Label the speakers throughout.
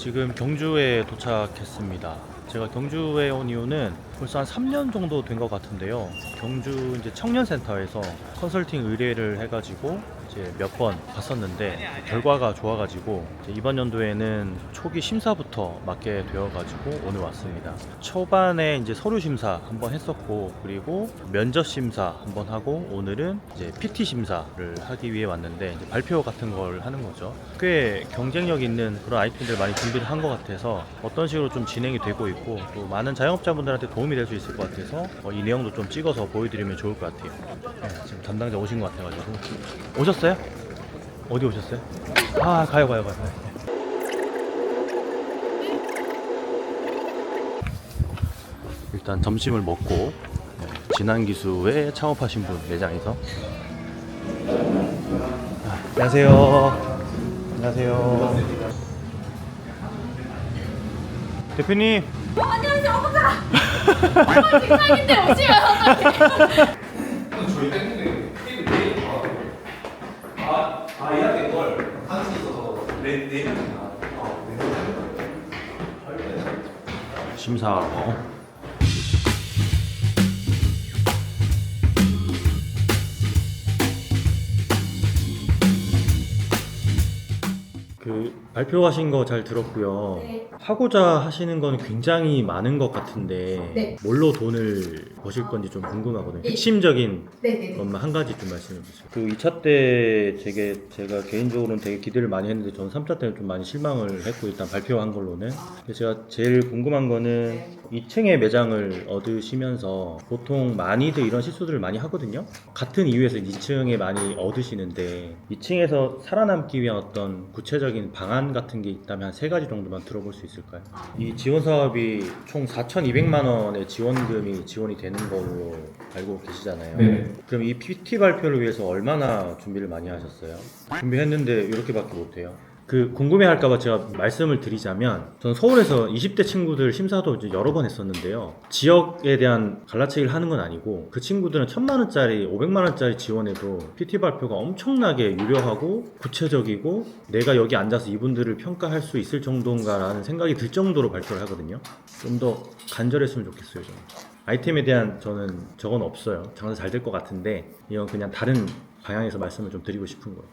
Speaker 1: 지금 경주에 도착했습니다. 제가 경주에 온 이유는 벌써 한 3년 정도 된 것 같은데요. 경주 이제 청년센터에서 컨설팅 의뢰를 해가지고 이제 몇 번 봤었는데 결과가 좋아가지고 이제 이번 연도에는 초기 심사부터 맡게 되어가지고 오늘 왔습니다. 초반에 이제 서류 심사 한번 했었고, 그리고 면접 심사 한번 하고, 오늘은 이제 PT 심사를 하기 위해 왔는데 이제 발표 같은 걸 하는 거죠. 꽤 경쟁력 있는 그런 아이템들 많이 준비를 한 것 같아서 어떤 식으로 좀 진행이 되고 있고, 또 많은 자영업자분들한테 도움이 될 수 있을 것 같아서 이 내용도 좀 찍어서 보여드리면 좋을 것 같아요. 네, 지금 담당자 오신 것 같아가지고. 오셨어요? 어디 오셨어요? 아, 가요. 일단 점심을 먹고 진한기수에 창업하신 분 매장에서. 안녕하세요. 안녕하세요. 대표님.
Speaker 2: 안녕하세요, 어머나. 직장인데 오시면
Speaker 3: 저희 때문에 피드 내일 해야 될 걸 할 수 있어서 내일
Speaker 1: 심사하러. 그 발표하신 거 잘 들었고요.
Speaker 2: 네.
Speaker 1: 하고자 하시는 건 굉장히 많은 것 같은데
Speaker 2: 네.
Speaker 1: 뭘로 돈을 버실 건지 좀 궁금하거든요.
Speaker 2: 네.
Speaker 1: 핵심적인
Speaker 2: 네네네.
Speaker 1: 것만 한 가지 좀 말씀해 주세요. 그 2차 때 제가 개인적으로는 되게 기대를 많이 했는데 저는 3차 때는 좀 많이 실망을 했고, 일단 발표한 걸로는. 근데 제가 제일 궁금한 거는 2층에 매장을 얻으시면서 보통 많이들 이런 실수들을 많이 하거든요. 같은 이유에서 2층에 많이 얻으시는데 2층에서 살아남기 위한 어떤 구체적인 방안 같은 게 있다면 한 3가지 정도만 들어볼 수 있을까요? 이 지원 사업이 총 4,200만 원의 지원금이 지원이 되는 걸로 알고 계시잖아요.
Speaker 3: 네.
Speaker 1: 그럼 이 PT 발표를 위해서 얼마나 준비를 많이 하셨어요? 준비했는데 이렇게밖에 못해요. 그 궁금해할까봐 제가 말씀을 드리자면, 전 서울에서 20대 친구들 심사도 이제 여러 번 했었는데요. 지역에 대한 갈라치기를 하는 건 아니고, 그 친구들은 1,000만 원짜리, 500만 원짜리 지원해도 PT 발표가 엄청나게 유려하고 구체적이고 내가 여기 앉아서 이분들을 평가할 수 있을 정도인가라는 생각이 들 정도로 발표를 하거든요. 좀 더 간절했으면 좋겠어요, 저는. 아이템에 대한 저건 없어요. 장사 잘 될 것 같은데 이건 그냥 다른 방향에서 말씀을 좀 드리고 싶은 거예요.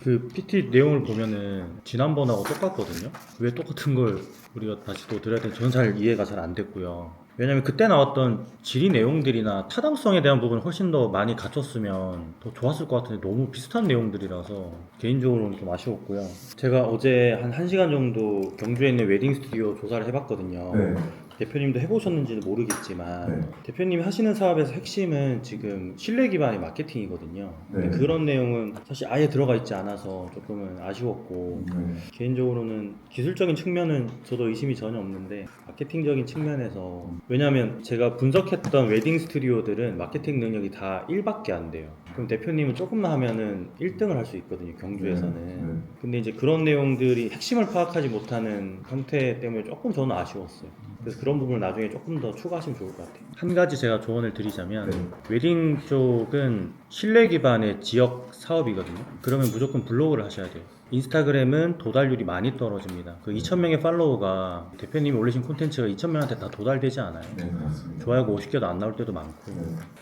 Speaker 1: 그 PT 내용을 보면은 지난번하고 똑같거든요. 왜 똑같은 걸 우리가 다시 또 드려야 되는지 저는 잘 이해가 잘 안 됐고요. 왜냐면 그때 나왔던 질의 내용들이나 타당성에 대한 부분을 훨씬 더 많이 갖췄으면 더 좋았을 것 같은데 너무 비슷한 내용들이라서 개인적으로는 좀 아쉬웠고요. 제가 어제 한 1시간 정도 경주에 있는 웨딩 스튜디오 조사를 해봤거든요.
Speaker 3: 네.
Speaker 1: 대표님도 해보셨는지는 모르겠지만
Speaker 3: 네.
Speaker 1: 대표님이 하시는 사업에서 핵심은 지금 신뢰 기반의 마케팅이거든요. 근데
Speaker 3: 네.
Speaker 1: 그런 내용은 사실 아예 들어가 있지 않아서 조금은 아쉬웠고, 개인적으로는 기술적인 측면은 저도 의심이 전혀 없는데 마케팅적인 측면에서, 왜냐하면 제가 분석했던 웨딩 스튜디오들은 마케팅 능력이 다 1밖에 안 돼요. 그럼 대표님은 조금만 하면은 1등을 할 수 있거든요, 경주에서는. 근데 이제 그런 내용들이 핵심을 파악하지 못하는 형태 때문에 조금 저는 아쉬웠어요. 그래서 그런 부분을 나중에 조금 더 추가하시면 좋을 것 같아요. 한 가지 제가 조언을 드리자면, 웨딩 쪽은 신뢰 기반의 지역 사업이거든요. 그러면 무조건 블로그를 하셔야 돼요. 인스타그램은 도달률이 많이 떨어집니다. 그 2,000명의 팔로워가 대표님이 올리신 콘텐츠가 2,000명한테 다 도달되지 않아요.
Speaker 3: 네, 맞습니다.
Speaker 1: 좋아요가 50개도 안 나올 때도 많고,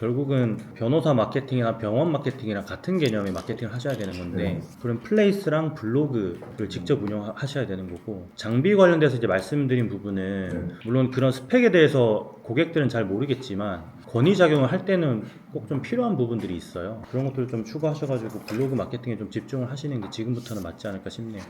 Speaker 1: 결국은 변호사 마케팅이나 병원 마케팅이랑 같은 개념의 마케팅을 하셔야 되는 건데, 그런 플레이스랑 블로그를 직접 운영하셔야 되는 거고, 장비 관련돼서 이제 말씀드린 부분은 물론 그런 스펙에 대해서 고객들은 잘 모르겠지만 권위작용을 할 때는 꼭 좀 필요한 부분들이 있어요. 그런 것들을 좀 추가하셔가지고 블로그 마케팅에 좀 집중을 하시는 게 지금부터는 맞지 않을까 싶네요.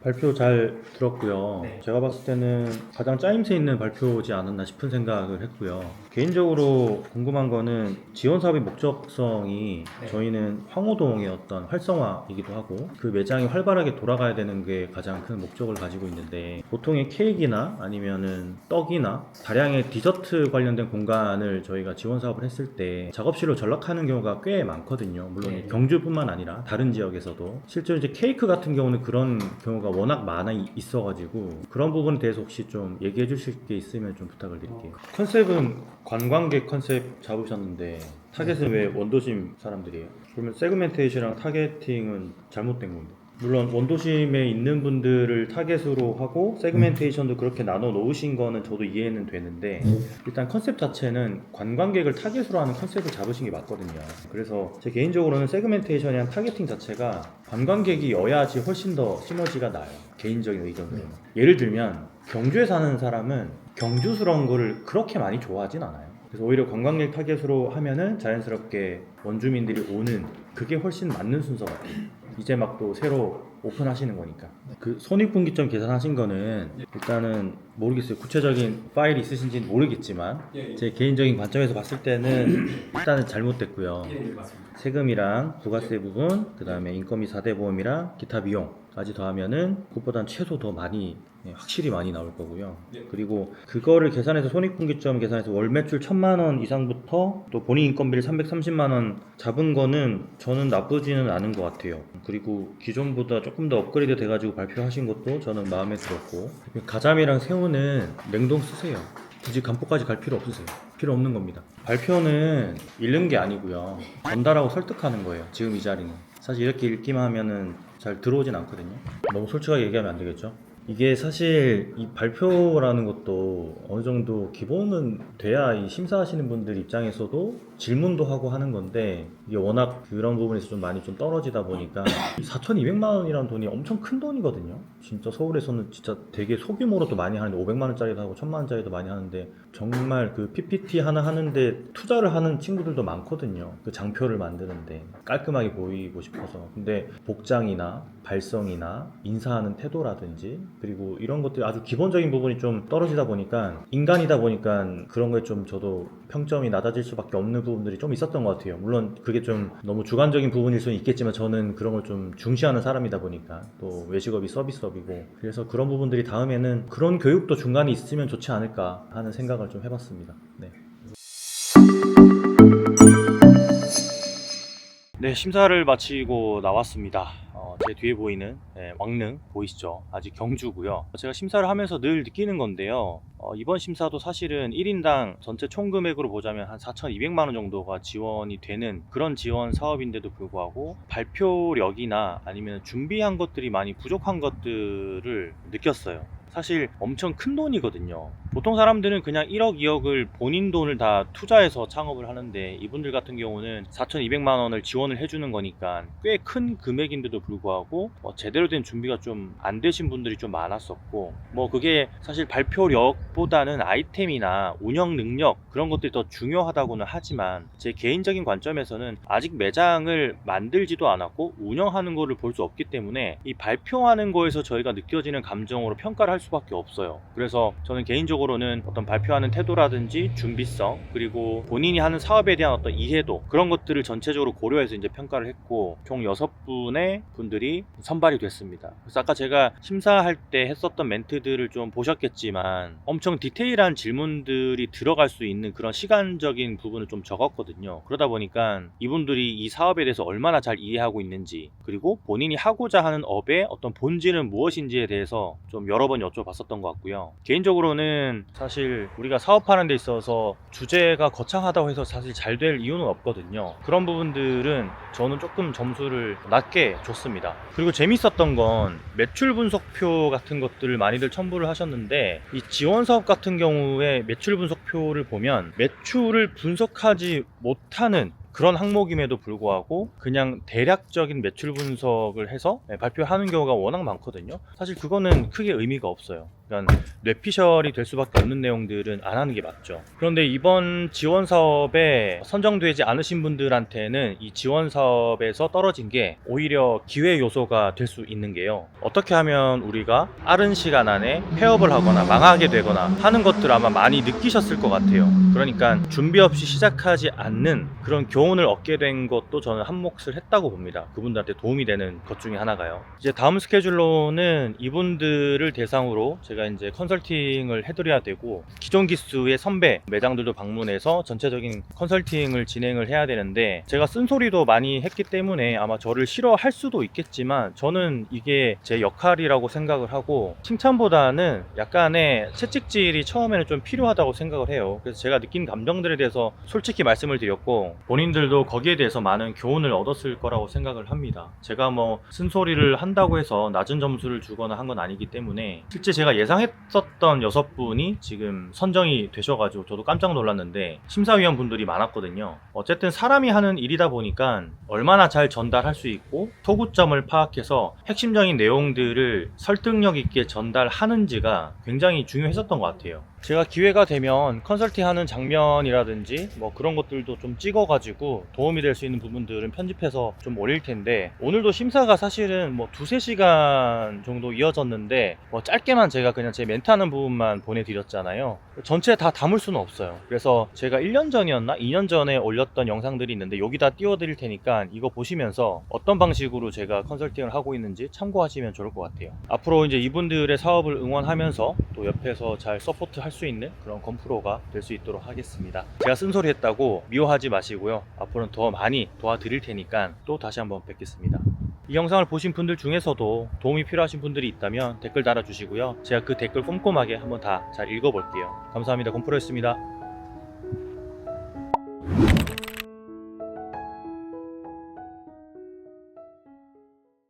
Speaker 1: 발표 잘 들었고요. 제가 봤을 때는 가장 짜임새 있는 발표지 않았나 싶은 생각을 했고요. 개인적으로 궁금한 거는 지원 사업의 목적성이 저희는 황호동의 어떤 활성화이기도 하고, 그 매장이 활발하게 돌아가야 되는 게 가장 큰 목적을 가지고 있는데, 보통의 케이크나 아니면은 떡이나 다량의 디저트 관련된 공간을 저희가 지원 사업을 했을 때 작업실로 전락하는 경우가 꽤 많거든요. 물론 경주뿐만 아니라 다른 지역에서도 실제로 이제 케이크 같은 경우는 그런 경우가 워낙 많아 있어가지고, 그런 부분에 대해서 혹시 좀 얘기해 주실 게 있으면 좀 부탁을 드릴게요. 컨셉은 관광객 컨셉 잡으셨는데 타겟은 왜 원도심 사람들이에요? 그러면 세그멘테이션이랑 타겟팅은 잘못된 건데. 물론 원도심에 있는 분들을 타겟으로 하고 세그멘테이션도 그렇게 나눠 놓으신 거는 저도 이해는 되는데 일단 컨셉 자체는 관광객을 타겟으로 하는 컨셉을 잡으신 게 맞거든요. 그래서 제 개인적으로는 세그멘테이션이랑 타겟팅 자체가 관광객이어야지 훨씬 더 시너지가 나요. 개인적인 의견으로. 예를 들면 경주에 사는 사람은 경주스러운 거를 그렇게 많이 좋아하진 않아요. 그래서 오히려 관광객 타겟으로 하면은 자연스럽게 원주민들이 오는 그게 훨씬 맞는 순서 같아요. 이제 막 또 새로 오픈하시는 거니까. 그 손익분기점 계산하신 거는 일단은 모르겠어요. 구체적인 파일이 있으신지는 모르겠지만 제 개인적인 관점에서 봤을 때는 일단은 잘못됐고요.
Speaker 3: 맞습니다.
Speaker 1: 세금이랑 부가세 부분, 그 다음에 인건비 4대 보험이랑 기타 비용까지 더하면은 그것보단 최소 더 많이 확실히 많이 나올 거고요.
Speaker 3: 네.
Speaker 1: 그리고 그거를 계산해서 손익분기점 계산해서 월 매출 1,000만 원 이상부터 또 본인 인건비를 330만 원 잡은 거는 저는 나쁘지는 않은 것 같아요. 그리고 기존보다 조금 더 업그레이드 돼가지고 발표하신 것도 저는 마음에 들었고, 가자미랑 새우는 냉동 쓰세요. 굳이 간포까지 갈 필요 없으세요. 필요 없는 겁니다. 발표는 읽는 게 아니고요. 전달하고 설득하는 거예요. 지금 이 자리는. 사실 이렇게 읽기만 하면은 잘 들어오진 않거든요. 너무 솔직하게 얘기하면 안 되겠죠? 이게 사실 이 발표라는 것도 어느 정도 기본은 돼야 이 심사하시는 분들 입장에서도 질문도 하고 하는 건데 이게 워낙 그런 부분에서 좀 많이 좀 떨어지다 보니까 4,200만 원이라는 돈이 엄청 큰 돈이거든요. 진짜 서울에서는 진짜 되게 소규모로도 많이 하는데 500만 원짜리도 하고 1,000만 원짜리도 많이 하는데 정말 그 PPT 하나 하는데 투자를 하는 친구들도 많거든요. 그 장표를 만드는데 깔끔하게 보이고 싶어서. 근데 복장이나 발성이나 인사하는 태도라든지 그리고 이런 것들 아주 기본적인 부분이 좀 떨어지다 보니까 인간이다 보니까 그런 거에 좀 저도 평점이 낮아질 수밖에 없는 부분들이 좀 있었던 것 같아요. 물론 그게 좀 너무 주관적인 부분일 수는 있겠지만 저는 그런 걸 좀 중시하는 사람이다 보니까 또 외식업이 서비스업이고 그래서 그런 부분들이 다음에는 그런 교육도 중간에 있으면 좋지 않을까 하는 생각을 좀 해봤습니다. 네. 네, 심사를 마치고 나왔습니다. 제 뒤에 보이는 왕릉 보이시죠? 아직 경주고요. 제가 심사를 하면서 늘 느끼는 건데요. 이번 심사도 사실은 1인당 전체 총 금액으로 보자면 한 4,200만 원 정도가 지원이 되는 그런 지원 사업인데도 불구하고 발표력이나 아니면 준비한 것들이 많이 부족한 것들을 느꼈어요. 사실 엄청 큰 돈이거든요. 보통 사람들은 그냥 1억, 2억을 본인 돈을 다 투자해서 창업을 하는데 이분들 같은 경우는 4,200만 원을 지원을 해주는 거니까 꽤 큰 금액인데도 불구하고 제대로 된 준비가 좀 안 되신 분들이 좀 많았었고 그게 사실 발표력보다는 아이템이나 운영 능력 그런 것들이 더 중요하다고는 하지만 제 개인적인 관점에서는 아직 매장을 만들지도 않았고 운영하는 거를 볼 수 없기 때문에 이 발표하는 거에서 저희가 느껴지는 감정으로 평가를 할 수밖에 없어요. 그래서 저는 개인적으로는 어떤 발표하는 태도라든지 준비성 그리고 본인이 하는 사업에 대한 어떤 이해도 그런 것들을 전체적으로 고려해서 이제 평가를 했고 총 6분의 분들이 선발이 됐습니다. 그래서 아까 제가 심사할 때 했었던 멘트들을 좀 보셨겠지만 엄청 디테일한 질문들이 들어갈 수 있는 그런 시간적인 부분을 좀 적었거든요. 그러다 보니까 이분들이 이 사업에 대해서 얼마나 잘 이해하고 있는지 그리고 본인이 하고자 하는 업의 어떤 본질은 무엇인지에 대해서 좀 여러 번 여쭤봤었던 것 같고요. 개인적으로는 사실 우리가 사업하는 데 있어서 주제가 거창하다고 해서 사실 잘 될 이유는 없거든요. 그런 부분들은 저는 조금 점수를 낮게 줬습니다. 그리고 재밌었던 건 매출 분석표 같은 것들을 많이들 첨부를 하셨는데 이 지원 사업 같은 경우에 매출 분석표를 보면 매출을 분석하지 못하는 그런 항목임에도 불구하고 그냥 대략적인 매출 분석을 해서 발표하는 경우가 워낙 많거든요. 사실 그거는 크게 의미가 없어요. 그러니까 뇌피셜이 될 수밖에 없는 내용들은 안 하는 게 맞죠. 그런데 이번 지원 사업에 선정되지 않으신 분들한테는 이 지원 사업에서 떨어진 게 오히려 기회 요소가 될 수 있는 게요. 어떻게 하면 우리가 빠른 시간 안에 폐업을 하거나 망하게 되거나 하는 것들 아마 많이 느끼셨을 것 같아요. 그러니까 준비 없이 시작하지 않는 그런 교훈을 얻게 된 것도 저는 한 몫을 했다고 봅니다. 그분들한테 도움이 되는 것 중에 하나가요. 이제 다음 스케줄로는 이분들을 대상으로 제가 제가 이제 컨설팅을 해드려야 되고 기존 기수의 선배 매장들도 방문해서 전체적인 컨설팅을 진행을 해야 되는데 제가 쓴소리도 많이 했기 때문에 아마 저를 싫어할 수도 있겠지만 저는 이게 제 역할이라고 생각을 하고 칭찬보다는 약간의 채찍질이 처음에는 좀 필요하다고 생각을 해요. 그래서 제가 느낀 감정들에 대해서 솔직히 말씀을 드렸고 본인들도 거기에 대해서 많은 교훈을 얻었을 거라고 생각을 합니다. 제가 뭐 쓴소리를 한다고 해서 낮은 점수를 주거나 한 건 아니기 때문에 실제 제가 예상했었던 6분이 지금 선정이 되셔가지고 저도 깜짝 놀랐는데 심사위원 분들이 많았거든요. 어쨌든 사람이 하는 일이다 보니까 얼마나 잘 전달할 수 있고 토구점을 파악해서 핵심적인 내용들을 설득력 있게 전달하는지가 굉장히 중요했었던 것 같아요. 제가 기회가 되면 컨설팅하는 장면이라든지 뭐 그런 것들도 좀 찍어가지고 도움이 될 수 있는 부분들은 편집해서 좀 올릴 텐데 오늘도 심사가 사실은 뭐 2-3시간 정도 이어졌는데 뭐 짧게만 제가 그냥 제 멘트하는 부분만 보내드렸잖아요. 전체 다 담을 수는 없어요. 그래서 제가 1년 전이었나 2년 전에 올렸던 영상들이 있는데 여기다 띄워드릴 테니까 이거 보시면서 어떤 방식으로 제가 컨설팅을 하고 있는지 참고하시면 좋을 것 같아요. 앞으로 이제 이분들의 사업을 응원하면서 또 옆에서 잘 서포트 할 수 있는 그런 건프로가 될 수 있도록 하겠습니다. 제가 쓴소리 했다고 미워하지 마시고요. 앞으로는 더 많이 도와드릴 테니까 또 다시 한번 뵙겠습니다. 이 영상을 보신 분들 중에서도 도움이 필요하신 분들이 있다면 댓글 달아주시고요. 제가 그 댓글 꼼꼼하게 한번 다 잘 읽어볼게요. 감사합니다. 건프로였습니다.